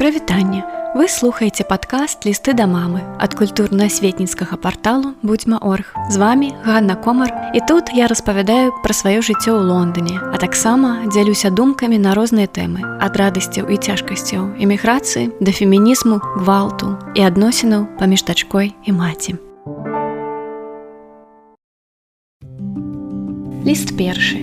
Прывітанне! Вы слухаеце падкаст «Лісты да мамы» ад культурна-асветніцкага парталу «Будзьма.орг». З вами Ганна Комар, і тут я распавядаю пра сваё жыццё ў Лондоне, а таксама дзялюся думкамі на розныя тэмы, ад радасцяў і цяжкасцяў эміграцыі да фемінізму, гвалту і адносінаў паміж дачкой і маці. Ліст першы.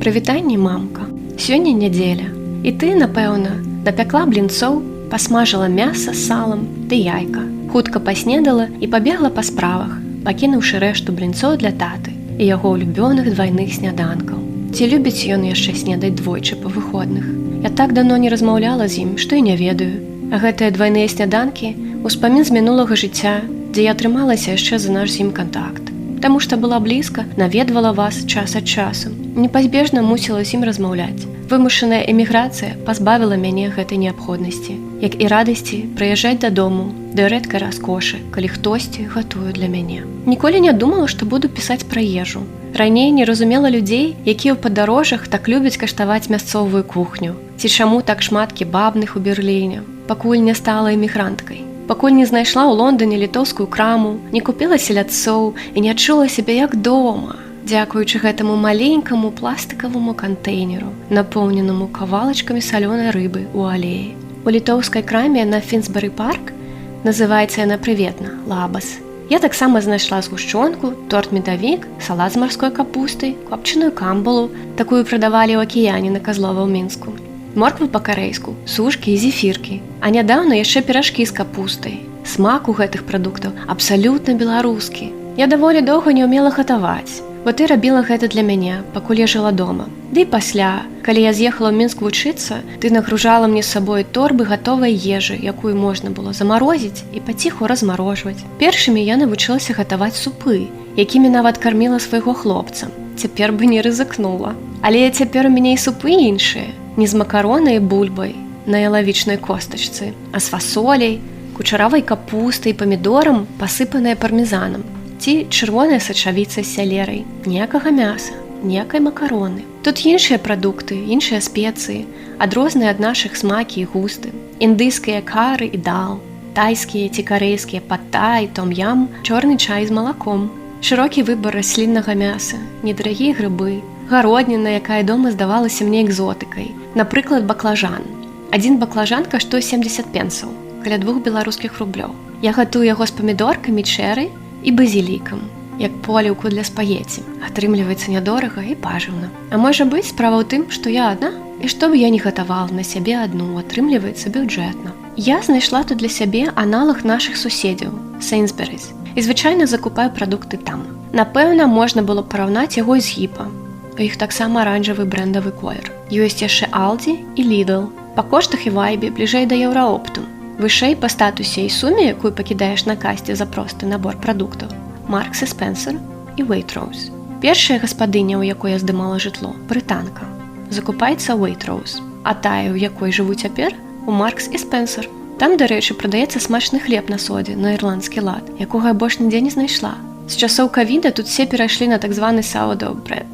Прывітанне, мамка. Сёння нядзеля, і ты, напэўна, напякла блінцоў, пасмажыла мяса з салам ды яйка, хутка паснедала і пабегла па справах, пакінуўшы рэшту блінцоў для таты і яго ўлюбёных двайных сняданкаў. Ці любіць ён яшчэ снедаць двойчы па выходных? Я так даўно не размаўляла з ім, што і не ведаю. А гэтыя двайныя сняданкі — успамін з мінулага жыцця, дзе я трымалася яшчэ за наш з ім кантакт. Таму што была блізка, наведвала вас час ад часу. Непазбежна мусіла з ім размаўляць. Вымушаная эміграцыя пазбавіла мяне гэтай неабходнасці, як і радасці прыязджаць дадому, ды рэдка раскошы, калі хтосьці гатуе для мяне. Ніколі не думала, што буду пісаць пра ежу. Раней не разумела людзей, якія ў падарожжах так любяць каштаваць мясцовую кухню. Ці чаму так шмат кебабных у Берліне, пакуль не стала эмігранткай. Пакуль не знайшла ў Лондоне літоўскую краму, не купіла селядцоў і не адчула сябе як дома, дзякуючы гэтаму маленькаму пластыкаваму кантэйнеру, напоўненаму кавалачкамі салёнай рыбы ў алеі. У літоўскай краме на Фінсбары-парк, называецца яна прыветна, Лабас. Я таксама знайшла згушчонку, торт-медавік, салат з марской капустай, копчаную камбалу, такую прадавалі ў акіяне на Казлова ў Мінску. Моркву па-карэйску, сушкі і зефіркі, а нядаўна яшчэ піражкі з капустай. Смак у гэтых прадуктаў абсалютна беларускі. Я даволі доўга не ўмела гатаваць, бо ты рабіла гэта для мяне, пакуль я жыла дома. Ды і пасля, калі я з'ехала ў Мінск вучыцца, ты нагружала мне з сабой торбы гатовай ежы, якую можна было замарозіць і паціху размарожваць. Першымі я навучылася гатаваць супы, якімі нават карміла свайго хлопца. Цяпер бы не рызыкнула. Але цяпер у мяне і супы іншыя. Не з макаронай і бульбай на ялавічнай костачцы, а з фасоляй, кучаравай капустай, памідорам, пасыпанай пармезанам, ці чырвонай сачавіцай з сялерай. Ніякага мяса, ніякай макароны. Тут іншыя прадукты, іншыя спецыі, адрозныя ад нашых смакі і густы. Індыйскія кары і дал, тайскія ці карэйскія пад-тай, том-ям, чорны чай з малаком. Шырокі выбар расліннага мяса, недарагія грыбы, гародніна, якая дома здавалася мне экзотыкай. Напрыклад, баклажан. Адзін баклажан каштуе 70 пенсаў, каля 2 беларускіх рублёў. Я гатую яго з памідоркамі, чэры і базілікам, як поліўку для спагеці. Атрымліваецца нядорага і пажыўна. А можа быць, справа ў тым, што я адна, і што б я не гатавала на сябе адну, атрымліваецца бюджэтна. Я знайшла тут для сябе аналаг нашых суседзяў, Сейнсберыс, і звычайна закупаю прадукты там. Напэўна, можна было параўнаць яго з Гіпа. У іх таксама аранжавы брэндавы колер. Ёсць яшчэ Алді і Лідл. Па коштах і вайбе бліжэй да Еўраопту. Вышэй па статусе і суме, якую пакідаеш на касце за просты набор прадуктаў. Маркс і Спенсер і Waitrose. Першая гаспадыня, у якой я здымала жытло, брытанка. Закупаецца Waitrose. А тая, у якой жыву цяпер, у Маркс і Спенсер. Там, дарэчы, прадаецца смачны хлеб на содзе, на ірландскі лад, якога я больш нідзе не знайшла. З часоў ковіда тут все перайшлі на так званы sourdough bread.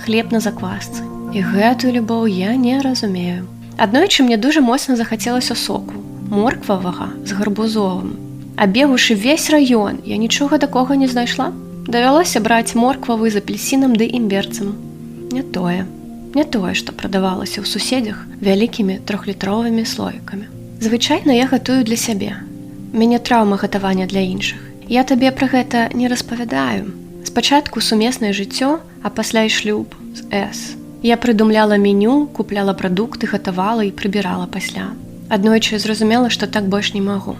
Хлеб на заквасцы. І гэтую любоў я не разумею. Аднойчы мне дуже моцна захацелася соку, морквавага з гарбузовым. Абегушы весь раён, я нічога такога не знайшла. Давялося браць морквавы з апельсінам ды імберцам. Не тое, што прадавалася ў суседзях вялікімі 3-літровымі слоікамі. Звычайна я гатую для сябе. Мяне траўма гатавання для іншых. Я табе пра гэта не распавядаю. Спачатку сумеснае жыццё, а пасля і шлюб з С. Я прыдумляла меню, купляла прадукты, гатавала і прыбірала пасля. Аднойчы зразумела, што так больш не магу.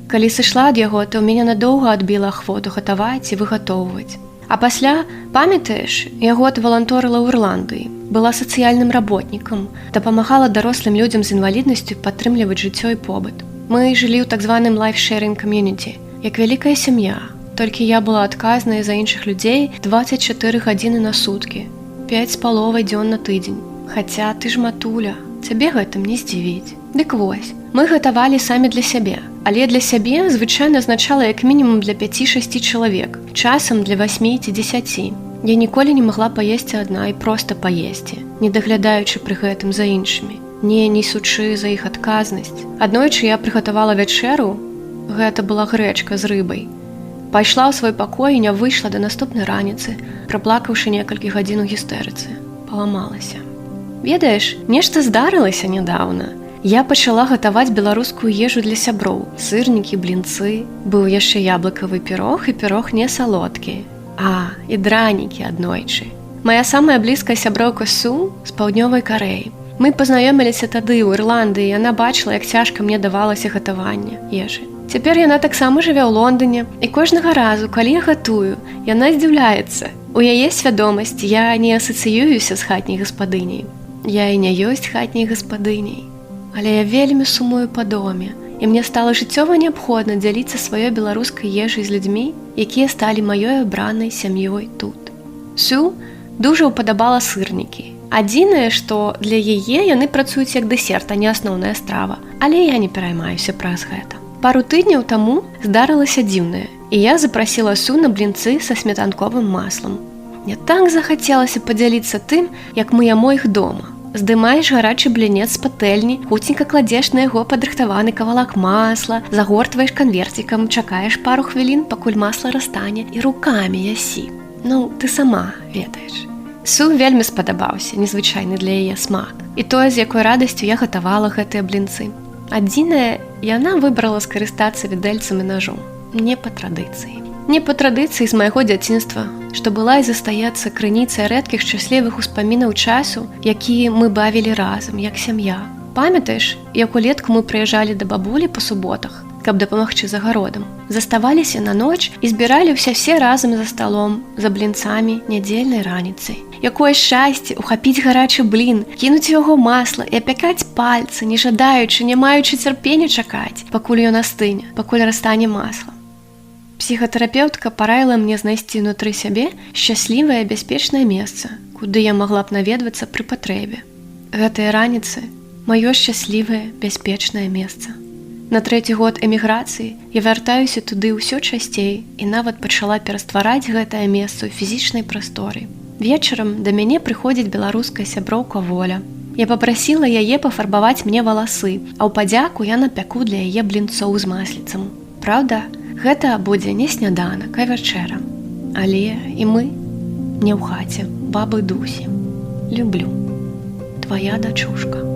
Калі сышла ад яго, то ў мяне надоўга адбіла ахвоту гатаваць і выгатоўваць. А пасля, памятаеш, я год валанторыла ў Ірландыі, была сацыяльным работнікам, дапамагала дарослым людзям з інваліднасцю падтрымліваць жыццё і побыт. Мы жылі ў так званым life-sharing community, як вялікая сям'я. Толькі я была адказная за іншых людзей 24 гадзіны на суткі, 5,5 дзён на тыдзень. Хаця ты ж матуля, цябе гэтым не здзівіць. Дык вось, мы гатавалі самі для сябе, але для сябе звычайна азначала як мінімум для 5-6 чалавек, часам для 8 ці 10. Я ніколі не магла паесці адна і проста паесці, не даглядаючы пры гэтым за іншымі. не несучы за іх адказнасць. Аднойчы я прыгатавала вячэру, гэта была грэчка з рыбай. Пайшла ў свой пакой і не выйшла да наступнай раніцы, праплакаўшы некалькі гадзін у гістэрыцы. Паламалася. Ведаеш, нешта здарылася нядаўна. Я пачала гатаваць беларускую ежу для сяброў. Сырнікі, блінцы, быў яшчэ яблыкавы пірог і пірог не салодкі. І дранікі аднойчы. Мая самая блізкая сяброўка Су з паўднёвай Карэі. Мы пазнаёміліся тады ў Ірландыі, і яна бачыла, як цяжка мне давалася гатаванне ежы. Цяпер яна таксама жыве ў Лондоне, і кожнага разу, калі я гатую, яна здзіўляецца. У яе свядомасці я не асацыююся з хатняй гаспадыняй. Я і не ёсць хатняй гаспадыняй. Але я вельмі сумую па доме, і мне стала жыццёва неабходна дзяліцца сваёй беларускай ежай з людзьмі, якія сталі маёй абранай сям'ёй тут. Сю дужа ўпадабала сырнікі. Адзінае, што для яе яны працуюць як дэсерт, а не асноўная страва, але я не пераймаюся праз гэта. Пару тыдняў таму здарылася дзіўнае, і я запрасіла Су на блінцы са сметанковым маслам. Мне так захацелася падзяліцца тым, як мы яму іх дома. Здымаеш гарачы блінец з патэльні, хуценька кладзеш на яго падрыхтаваны кавалак масла, загортваеш канверцікам, чакаеш пару хвілін, пакуль масла растане, і рукамі ясі. Ты сама ведаеш. Су вельмі спадабаўся, незвычайны для яе смак. І тое, з якой радасцю я гатавала гэтыя блінцы. Адзінае, яна выбрала скарыстацца відэльцам і ножом. Не па традыцыі. Не па традыцыі з майго дзяцінства, што была і застаецца крыніцай рэдкіх шчаслівых успамінаў часу, які мы бавілі разам, як сям'я. Памятаеш, як улетку мы прыязджалі да бабулі па суботах, каб дапамагчы з агародам. Заставаліся на ноч і збіралі ўсе разам за сталом, за блінцамі нядзельнай раніцай. Якое шчасце ухапіць гарачы блін, кінуць яго масла і апякаць пальцы, не жадаючы, не маючы цярпення чакаць, пакуль ён астыне, пакуль растане масла. Псіхатэрапеўтка параіла мне знайсці ўнутры сябе шчаслівае, бяспечнае месца, куды я магла б наведвацца пры патрэбе. Гэтыя раніцы – маё шчаслівае, бяспечнае месца. На 3-й год эміграцыі я вяртаюся туды ўсё часцей і нават пачала пераствараць гэтае месца ў фізічнай прасторы. Вечарам да мяне прыходзіць беларуская сяброўка Воля. Я папрасіла яе пафарбаваць мне валасы, а ў падзяку я напяку для яе блінцоў з масліцам. Праўда, гэта будзе не сняданак, а вячэра. Але і мы не ў хаце бабы Дусі. Люблю. Твая дачушка.